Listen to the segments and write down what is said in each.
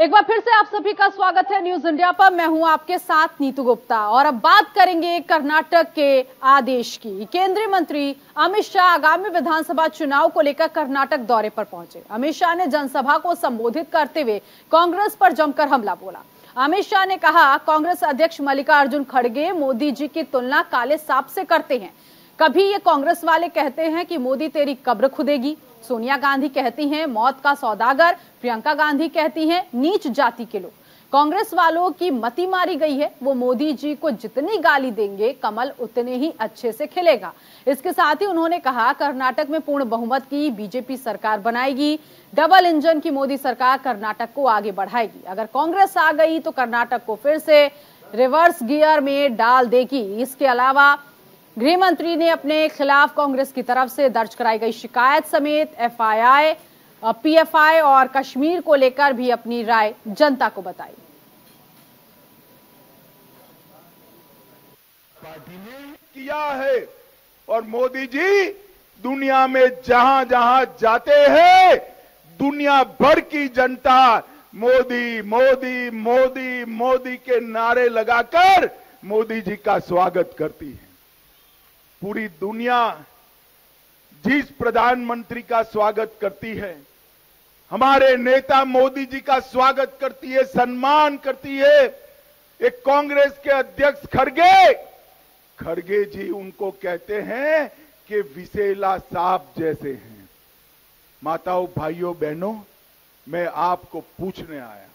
एक बार फिर से आप सभी का स्वागत है न्यूज इंडिया पर। मैं हूं आपके साथ नीतू गुप्ता और अब बात करेंगे कर्नाटक के आदेश की। केंद्रीय मंत्री अमित शाह आगामी विधानसभा चुनाव को लेकर कर्नाटक दौरे पर पहुंचे। अमित शाह ने जनसभा को संबोधित करते हुए कांग्रेस पर जमकर हमला बोला। अमित शाह ने कहा, कांग्रेस अध्यक्ष मल्लिकार्जुन खड़गे मोदी जी की तुलना काले सांप से करते हैं। कभी ये कांग्रेस वाले कहते हैं कि मोदी तेरी कब्र खुदेगी, सोनिया गांधी कहती हैं मौत का सौदागर, प्रियंका गांधी कहती हैं नीच जाति के लोग। कांग्रेस वालों की मति मारी गई है। वो मोदी जी को जितनी गाली देंगे कमल उतने ही अच्छे से खिलेगा। इसके साथ ही उन्होंने कहा, कर्नाटक में पूर्ण बहुमत की बीजेपी सरकार बनाएगी। डबल इंजन की मोदी सरकार कर्नाटक को आगे बढ़ाएगी। अगर कांग्रेस आ गई तो कर्नाटक को फिर से रिवर्स गियर में डाल देगी। इसके अलावा गृह मंत्री ने अपने खिलाफ कांग्रेस की तरफ से दर्ज कराई गई शिकायत समेत एफआईआई, पीएफआई और कश्मीर को लेकर भी अपनी राय जनता को बताई। पार्टी ने किया है और मोदी जी दुनिया में जहां जहां जाते हैं दुनिया भर की जनता मोदी मोदी मोदी मोदी के नारे लगाकर मोदी जी का स्वागत करती है। पूरी दुनिया जिस प्रधानमंत्री का स्वागत करती है, हमारे नेता मोदी जी का स्वागत करती है, सम्मान करती है, एक कांग्रेस के अध्यक्ष खड़गे जी उनको कहते हैं कि विषैला सांप जैसे हैं। माताओं, भाइयों, बहनों, मैं आपको पूछने आया हूं,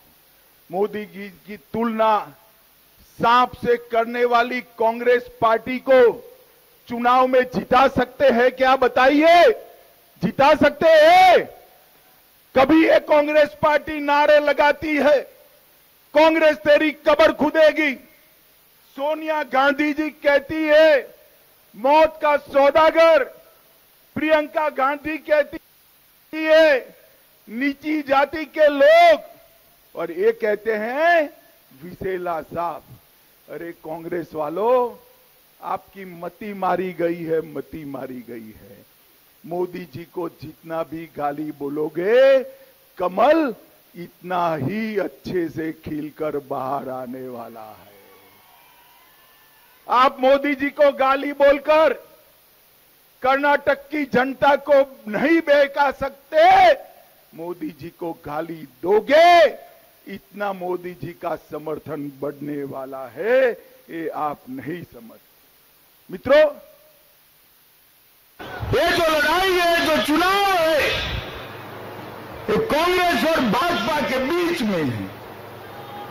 मोदी जी की तुलना सांप से करने वाली कांग्रेस पार्टी को चुनाव में जिता सकते हैं क्या? बताइए, जिता सकते हैं? कभी ये कांग्रेस पार्टी नारे लगाती है कांग्रेस तेरी कब्र खुदेगी, सोनिया गांधी जी कहती है मौत का सौदागर, प्रियंका गांधी कहती है नीची जाति के लोग, और ये कहते हैं विषैला सांप। अरे कांग्रेस वालों, आपकी मति मारी गई है, मति मारी गई है। मोदी जी को जितना भी गाली बोलोगे कमल इतना ही अच्छे से खिलकर बाहर आने वाला है। आप मोदी जी को गाली बोलकर कर्नाटक की जनता को नहीं बहका सकते। मोदी जी को गाली दोगे इतना मोदी जी का समर्थन बढ़ने वाला है, ये आप नहीं समझ। मित्रों, ये जो लड़ाई है, जो चुनाव है, ये कांग्रेस और भाजपा के बीच में है।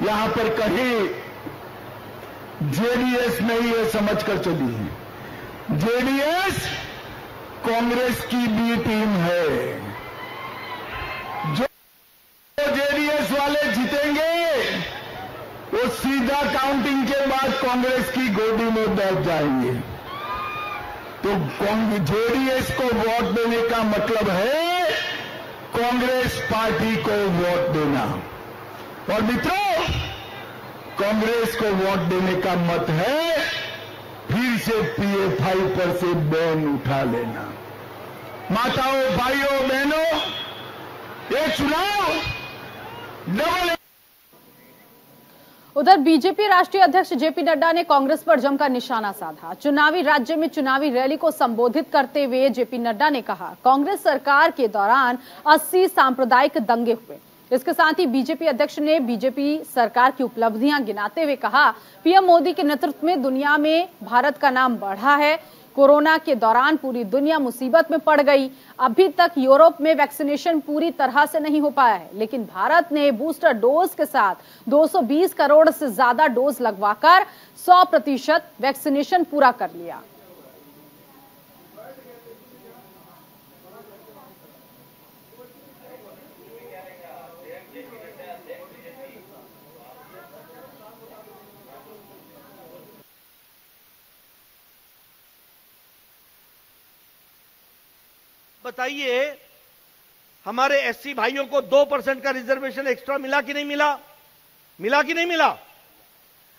यहां पर कहीं जेडीएस नहीं है, समझकर चली है। जेडीएस कांग्रेस की बी टीम है। जो जेडीएस वाले जीतेंगे वो सीधा काउंटिंग के बाद कांग्रेस की गोदी में बैठ जाएंगे। तो जेडीएस को वोट देने का मतलब है कांग्रेस पार्टी को वोट देना। और मित्रों, कांग्रेस को वोट देने का मत है फिर से पीएफआई पर से बैन उठा लेना। माताओं, भाइयों, बहनों, ये चुनाव डबल। उधर बीजेपी राष्ट्रीय अध्यक्ष जेपी नड्डा ने कांग्रेस पर जमकर निशाना साधा। चुनावी राज्य में चुनावी रैली को संबोधित करते हुए जेपी नड्डा ने कहा, कांग्रेस सरकार के दौरान 80 सांप्रदायिक दंगे हुए। इसके साथ ही बीजेपी अध्यक्ष ने बीजेपी सरकार की उपलब्धियां गिनाते हुए कहा, पीएम मोदी के नेतृत्व में दुनिया में भारत का नाम बढ़ा है। कोरोना के दौरान पूरी दुनिया मुसीबत में पड़ गई। अभी तक यूरोप में वैक्सीनेशन पूरी तरह से नहीं हो पाया है, लेकिन भारत ने बूस्टर डोज के साथ 220 करोड़ से ज्यादा डोज लगवाकर 100% वैक्सीनेशन पूरा कर लिया। बताइए, हमारे एससी भाइयों को 2% का रिजर्वेशन एक्स्ट्रा मिला कि नहीं मिला? मिला कि नहीं मिला?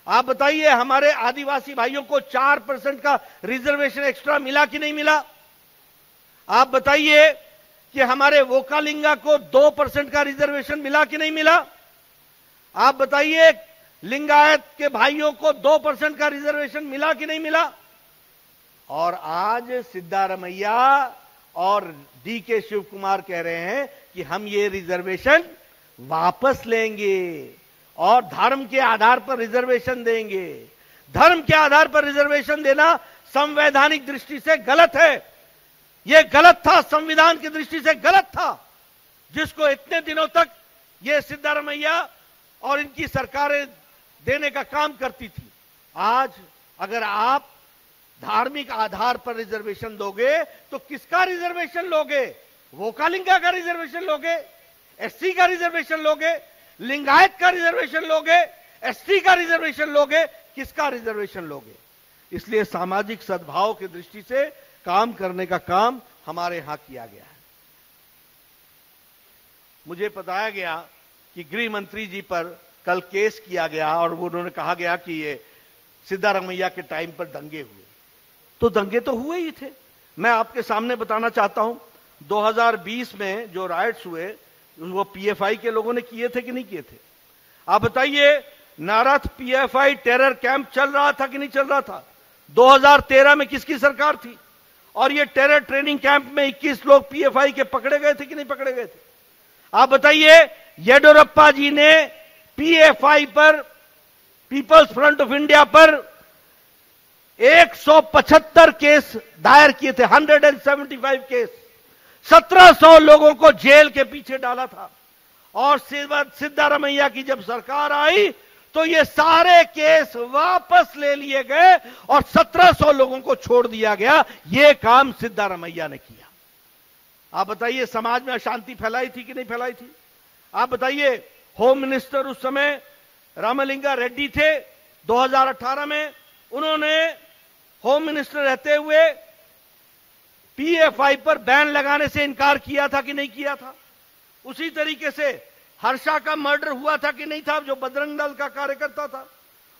आप बताइए, हमारे आदिवासी भाइयों को 4% का रिजर्वेशन एक्स्ट्रा मिला कि नहीं मिला? आप बताइए कि हमारे वोकालिंगा को 2% का रिजर्वेशन मिला कि नहीं मिला? आप बताइए लिंगायत के भाइयों को 2% का रिजर्वेशन मिला कि नहीं मिला? और आज सिद्धारमैया और डीके शिव कुमार कह रहे हैं कि हम ये रिजर्वेशन वापस लेंगे और धर्म के आधार पर रिजर्वेशन देंगे। धर्म के आधार पर रिजर्वेशन देना संवैधानिक दृष्टि से गलत है। यह गलत था, संविधान की दृष्टि से गलत था, जिसको इतने दिनों तक ये सिद्धारमैया और इनकी सरकारें देने का काम करती थी। आज अगर आप धार्मिक आधार पर रिजर्वेशन दोगे तो किसका रिजर्वेशन लोगे? वोकालिंगा का रिजर्वेशन लोगे? एससी का रिजर्वेशन लोगे? लिंगायत का रिजर्वेशन लोगे? एसटी का रिजर्वेशन लोगे? किसका रिजर्वेशन लोगे? इसलिए सामाजिक सद्भाव की दृष्टि से काम करने का काम हमारे यहां किया गया है। मुझे बताया गया कि गृह मंत्री जी पर कल केस किया गया और उन्होंने कहा गया कि ये सिद्धारमैया के टाइम पर दंगे हुए। तो दंगे तो हुए ही थे। मैं आपके सामने बताना चाहता हूं 2020 में जो राइट्स हुए वो पीएफआई के लोगों ने किए थे कि नहीं किए थे? आप बताइए, नारथ पीएफआई टेरर कैंप चल रहा था कि नहीं चल रहा था? 2013 में किसकी सरकार थी? और ये टेरर ट्रेनिंग कैंप में 21 लोग पीएफआई के पकड़े गए थे कि नहीं पकड़े गए थे? आप बताइए, येडियुरप्पा जी ने पीएफआई पर, पीपल्स फ्रंट ऑफ इंडिया पर 175 केस दायर किए थे, 175 केस, 1700 लोगों को जेल के पीछे डाला था। और सिद्धारमैया की जब सरकार आई तो ये सारे केस वापस ले लिए गए और 1700 लोगों को छोड़ दिया गया। ये काम सिद्धारमैया ने किया। आप बताइए, समाज में अशांति फैलाई थी कि नहीं फैलाई थी? आप बताइए, होम मिनिस्टर उस समय रामलिंगा रेड्डी थे 2018 में, उन्होंने होम मिनिस्टर रहते हुए पीएफआई पर बैन लगाने से इनकार किया था कि नहीं किया था? उसी तरीके से हर्षा का मर्डर हुआ था कि नहीं था, जो बजरंग दल का कार्यकर्ता था?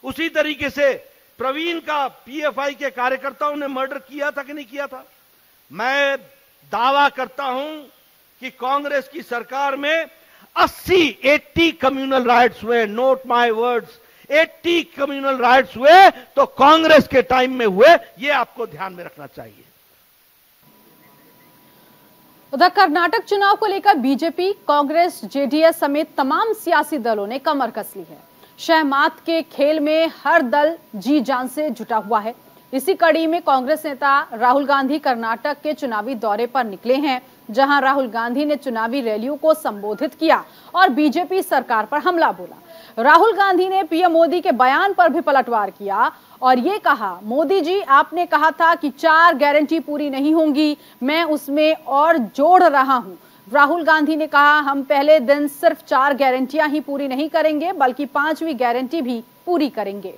उसी तरीके से प्रवीण का पीएफआई के कार्यकर्ताओं ने मर्डर किया था कि नहीं किया था? मैं दावा करता हूं कि कांग्रेस की सरकार में 80 कम्युनल राइट्स हुए। Note my words, 80 communal riots हुए तो कांग्रेस के टाइम में हुए। यह आपको ध्यान में रखना चाहिए। उधर कर्नाटक चुनाव को लेकर बीजेपी, कांग्रेस, जेडीएस समेत तमाम सियासी दलों ने कमर कस ली है। शहमात के खेल में हर दल जी जान से जुटा हुआ है। इसी कड़ी में कांग्रेस नेता राहुल गांधी कर्नाटक के चुनावी दौरे पर निकले हैं, जहां राहुल गांधी ने चुनावी रैलियों को संबोधित किया और बीजेपी सरकार पर हमला बोला। राहुल गांधी ने पीएम मोदी के बयान पर भी पलटवार किया और ये कहा, मोदी जी आपने कहा था कि 4 गारंटी पूरी नहीं होंगी, मैं उसमें और जोड़ रहा हूं। राहुल गांधी ने कहा, हम पहले दिन सिर्फ 4 गारंटियां ही पूरी नहीं करेंगे बल्कि 5वीं गारंटी भी पूरी करेंगे।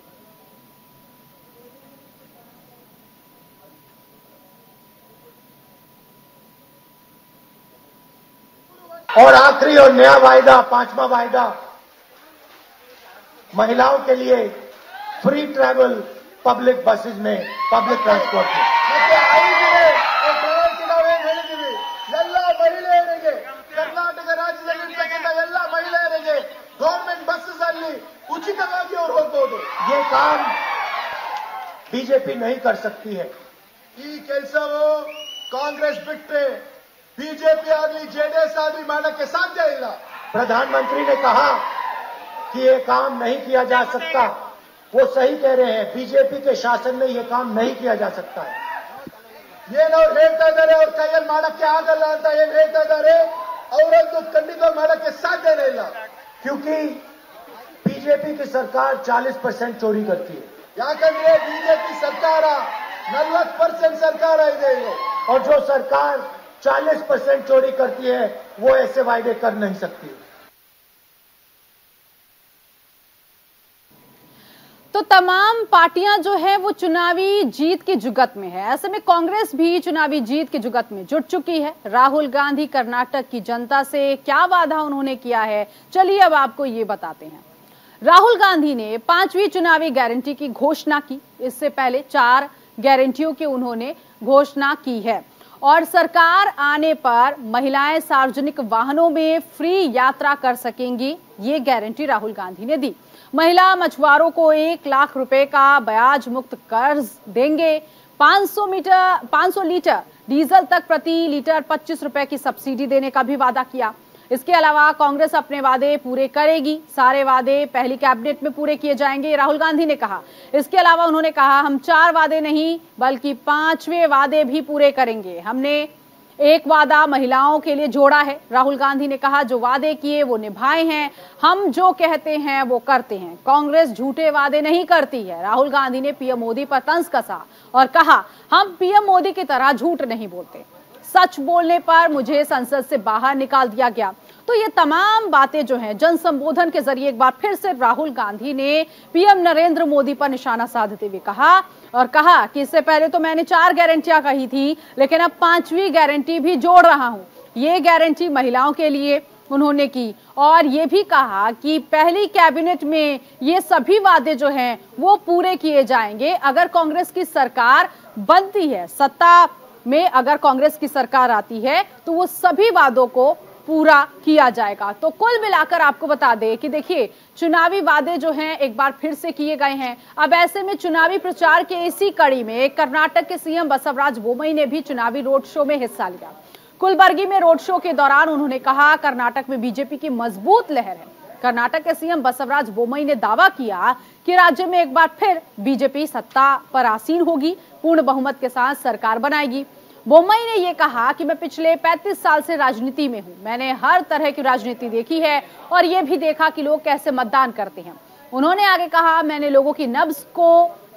और आखिरी और नया वायदा, 5वां वायदा, महिलाओं के लिए फ्री ट्रैवल पब्लिक बसेस में, पब्लिक ट्रांसपोर्ट में। ಕರ್ನಾಟಕ ರಾಜ್ಯದಲ್ಲಿರ್ತಕ್ಕಂಥ ಎಲ್ಲ ಮಹಿಳೆಯರಿಗೆ ಗವರ್ಮೆಂಟ್ ಬಸ್ಸಸ್ ಅಲ್ಲಿ ಉಚಿತವಾಗಿ ಅವರು ಹೋಗಬಹುದು। ये काम बीजेपी नहीं कर सकती है। ಈ ಕೆಲಸವು ಕಾಂಗ್ರೆಸ್ ಬಿಟ್ಟರೆ बीजेपी ಆಗಲಿ जेडीएस ಆಗಲಿ ಮಾಡಕ್ಕೆ ಸಾಧ್ಯ ಇಲ್ಲ। प्रधानमंत्री ने कहा कि ये काम नहीं किया जा सकता। वो सही कह रहे हैं, बीजेपी के शासन में ये काम नहीं किया जा सकता है। ಏನವ್ರು ಹೇಳ್ತಾ ಇದ್ದಾರೆ ಅವ್ರ ಕೈಯಲ್ಲಿ ಮಾಡಕ್ಕೆ ಆಗಲ್ಲ ಅಂತ ಏನ್ ಹೇಳ್ತಾ ಇದ್ದಾರೆ, ಅವರಂತೂ ಖಂಡಿತ ಮಾಡಕ್ಕೆ ಸಾಧ್ಯನೇ ಇಲ್ಲ। क्योंकि बीजेपी की सरकार 40% चोरी करती है। ಯಾಕಂದ್ರೆ बीजेपी ಸರ್ಕಾರ 40% ಸರ್ಕಾರ ಇದೆ ಈಗ। और जो सरकार 40% चोरी करती है वो ऐसे वायदे कर नहीं सकती। तो तमाम पार्टियां जो है वो चुनावी जीत की जुगत में है। ऐसे में कांग्रेस भी चुनावी जीत की जुगत में जुट चुकी है। राहुल गांधी कर्नाटक की जनता से क्या वादा उन्होंने किया है, चलिए अब आपको ये बताते हैं। राहुल गांधी ने 5वीं चुनावी गारंटी की घोषणा की। इससे पहले 4 गारंटियों की उन्होंने घोषणा की है और सरकार आने पर महिलाएं सार्वजनिक वाहनों में फ्री यात्रा कर सकेंगी, ये गारंटी राहुल गांधी ने दी। महिला मछुआरों को 1 लाख रुपए का ब्याज मुक्त कर्ज देंगे। 500 लीटर डीजल तक प्रति लीटर 25 रुपए की सब्सिडी देने का भी वादा किया। इसके अलावा कांग्रेस अपने वादे पूरे करेगी, सारे वादे पहली कैबिनेट में पूरे किए जाएंगे, राहुल गांधी ने कहा। इसके अलावा उन्होंने कहा, हम 4 वादे नहीं बल्कि 5वें वादे भी पूरे करेंगे। हमने एक वादा महिलाओं के लिए जोड़ा है, राहुल गांधी ने कहा। जो वादे किए वो निभाए हैं, हम जो कहते हैं वो करते हैं। कांग्रेस झूठे वादे नहीं करती है। राहुल गांधी ने पीएम मोदी पर तंज कसा और कहा, हम पीएम मोदी की तरह झूठ नहीं बोलते। सच बोलने पर मुझे संसद से बाहर निकाल दिया गया। तो ये तमाम बातें जो हैं जन संबोधन के जरिए एक बार फिर से राहुल गांधी ने पीएम नरेंद्र मोदी पर निशाना साधते हुए कहा कि इससे पहले तो मैंने 4 गारंटियां कही थी, लेकिन अब 5वीं गारंटी भी जोड़ रहा हूं। ये गारंटी महिलाओं के लिए उन्होंने की और ये भी कहा कि पहली कैबिनेट में ये सभी वादे जो हैं वो पूरे किए जाएंगे। अगर कांग्रेस की सरकार बनती है, सत्ता में अगर कांग्रेस की सरकार आती है तो वो सभी वादों को पूरा किया जाएगा। तो कुल मिलाकर आपको बता दें कि देखिए, चुनावी वादे जो हैं एक बार फिर से किए गए हैं। अब ऐसे में चुनावी प्रचार के इसी कड़ी में कर्नाटक के सीएम बसवराज बोम्मई ने भी चुनावी रोड शो में हिस्सा लिया। कुलबर्गी में रोड शो के दौरान उन्होंने कहा, कर्नाटक में बीजेपी की मजबूत लहर है। कर्नाटक के सीएम बसवराज बोम्मई ने दावा किया कि राज्य में एक बार फिर बीजेपी सत्ता पर आसीन होगी, पूर्ण बहुमत के साथ सरकार बनाएगी। बोम्मई ने यह कहा कि मैं पिछले 35 साल से राजनीति में हूं, मैंने हर तरह की राजनीति देखी है और यह भी देखा कि लोग कैसे मतदान करते हैं। उन्होंने आगे कहा, मैंने लोगों की नब्ज को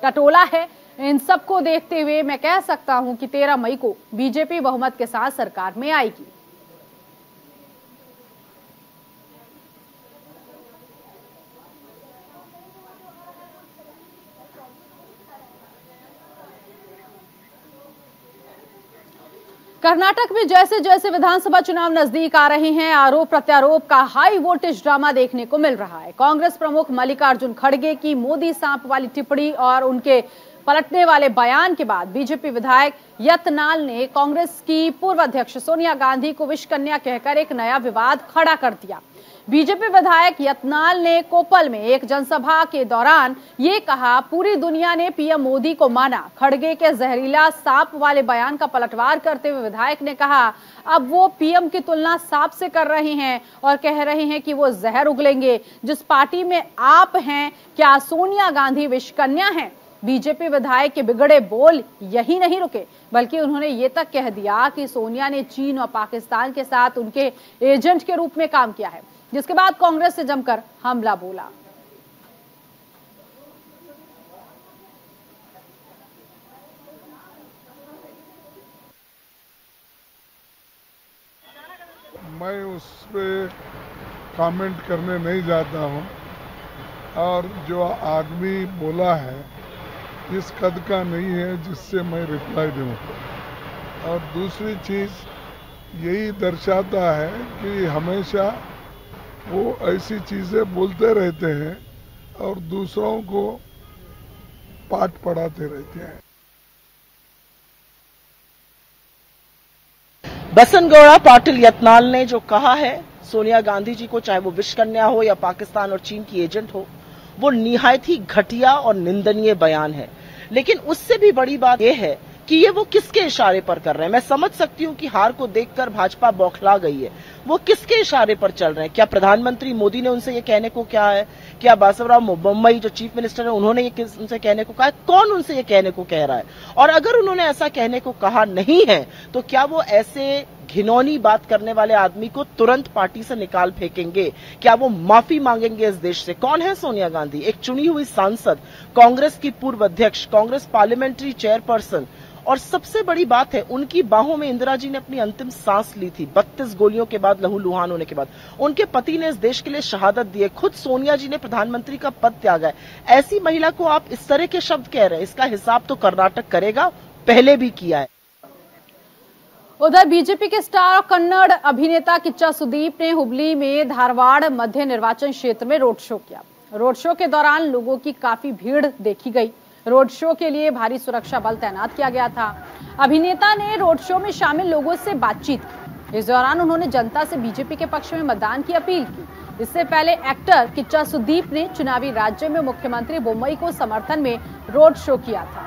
टटोला है। इन सबको देखते हुए मैं कह सकता हूं कि 13 मई को बीजेपी बहुमत के साथ सरकार में आएगी। कर्नाटक में जैसे जैसे विधानसभा चुनाव नजदीक आ रहे हैं, आरोप प्रत्यारोप का हाई वोल्टेज ड्रामा देखने को मिल रहा है। कांग्रेस प्रमुख मल्लिकार्जुन खड़गे की मोदी सांप वाली टिप्पणी और उनके पलटने वाले बयान के बाद बीजेपी विधायक यतनाल ने कांग्रेस की पूर्व अध्यक्ष सोनिया गांधी को विष कन्या कहकर एक नया विवाद खड़ा कर दिया। बीजेपी विधायक यतनाल ने कोपल में एक जनसभा के दौरान ये कहा, पूरी दुनिया ने पीएम मोदी को माना। खड़गे के जहरीला सांप वाले बयान का पलटवार करते हुए विधायक ने कहा, अब वो पीएम की तुलना सांप से कर रहे हैं और कह रहे हैं कि वो जहर उगलेंगे। जिस पार्टी में आप हैं, क्या सोनिया गांधी विष कन्या हैं? बीजेपी विधायक के बिगड़े बोल यही नहीं रुके, बल्कि उन्होंने ये तक कह दिया कि सोनिया ने चीन और पाकिस्तान के साथ उनके एजेंट के रूप में काम किया है, जिसके बाद कांग्रेस से जमकर हमला बोला। मैं उस पे कमेंट करने नहीं जाता हूं और जो आदमी बोला है इस कद का नहीं है जिससे मैं रिप्लाई दूं। और दूसरी चीज यही दर्शाता है कि हमेशा वो ऐसी चीजें बोलते रहते हैं और दूसरों को पाठ पढ़ाते रहते हैं। बसनगौड़ा पाटिल यत्नाल ने जो कहा है सोनिया गांधी जी को, चाहे वो विष कन्या हो या पाकिस्तान और चीन की एजेंट हो, वो निहायत ही घटिया और निंदनीय बयान है। लेकिन उससे भी बड़ी बात यह है कि ये वो किसके इशारे पर कर रहे हैं। मैं समझ सकती हूं कि हार को देखकर भाजपा बौखला गई है। वो किसके इशारे पर चल रहे हैं? क्या प्रधानमंत्री मोदी ने उनसे ये कहने को कहा है? क्या बासवराव बोम्मई जो चीफ मिनिस्टर है उन्होंने ये उनसे कहने को कहा है? कौन उनसे ये कहने को कह रहा है? और अगर उन्होंने ऐसा कहने को कहा नहीं है तो क्या वो ऐसे घिनौनी बात करने वाले आदमी को तुरंत पार्टी से निकाल फेंकेंगे? क्या वो माफी मांगेंगे इस देश से? कौन है सोनिया गांधी? एक चुनी हुई सांसद, कांग्रेस की पूर्व अध्यक्ष, कांग्रेस पार्लियामेंट्री चेयरपर्सन, और सबसे बड़ी बात है उनकी बाहों में इंदिरा जी ने अपनी अंतिम सांस ली थी 32 गोलियों के बाद, लहूलुहान होने के बाद। उनके पति ने इस देश के लिए शहादत दी है। खुद सोनिया जी ने प्रधानमंत्री का पद त्यागा है। ऐसी महिला को आप इस तरह के शब्द कह रहे हैं, इसका हिसाब तो कर्नाटक करेगा, पहले भी किया है। उधर बीजेपी के स्टार और कन्नड़ अभिनेता किच्चा सुदीप ने हुबली में धारवाड़ मध्य निर्वाचन क्षेत्र में रोड शो किया। रोड शो के दौरान लोगों की काफी भीड़ देखी गई। रोड शो के लिए भारी सुरक्षा बल तैनात किया गया था। अभिनेता ने रोड शो में शामिल लोगों से बातचीत की। इस दौरान उन्होंने जनता से बीजेपी के पक्ष में मतदान की अपील की। इससे पहले एक्टर किच्चा सुदीप ने चुनावी राज्य में मुख्यमंत्री बोम्मई को समर्थन में रोड शो किया था।